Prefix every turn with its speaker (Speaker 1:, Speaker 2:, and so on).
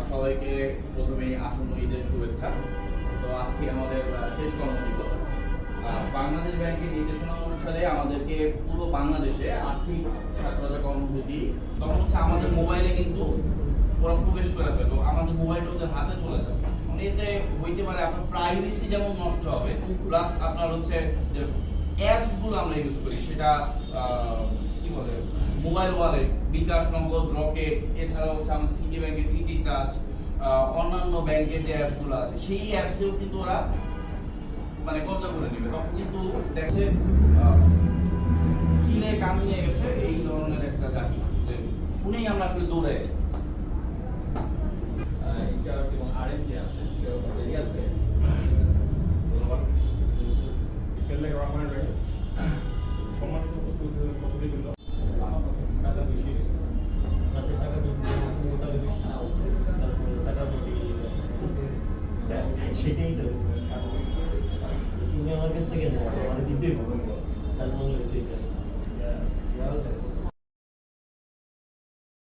Speaker 1: সবাইকে প্রথমেই আসন্ন ঈদের শুভেচ্ছা। তো আজকে আমাদের শেষ কর্মদিবস। বাংলাদেশ ব্যাংকের নির্দেশনা অনুসারে আমাদেরকে পুরো বাংলাদেশে আর্থিক সাক্ষরতা কর্মসূচি তখন হচ্ছে আমাদের মোবাইলে কিন্তু ওরা প্রবেশ করে ফেলো, আমাদের মোবাইলটা ওদের হাতে চলে যাবে। মানে এতে হইতে পারে আপনার প্রাইভেসি যেমন নষ্ট হবে, প্লাস আপনার হচ্ছে যে অ্যাপস গুলো আমরা ইউজ করি সেটা কি বলে মোবাইল ওয়ালেট, বিকাশ, নগদ, রকেট, এছাড়াও হচ্ছে আমাদের সিটি ব্যাংকের সিটি টাচ, অন্যান্য ব্যাংকের যে অ্যাপসগুলো আছে সেই অ্যাপসেও কিন্তু ওরা মানে কবজা করে নেবে। তখন কিন্তু দেখে চিলে কামিয়ে গেছে এই ধরনের একটা জাতি, শুনেই আমরা আসলে দৌড়ে
Speaker 2: সেটাই তো তুমি আমার কাছ থেকে না আমার দিতে হবে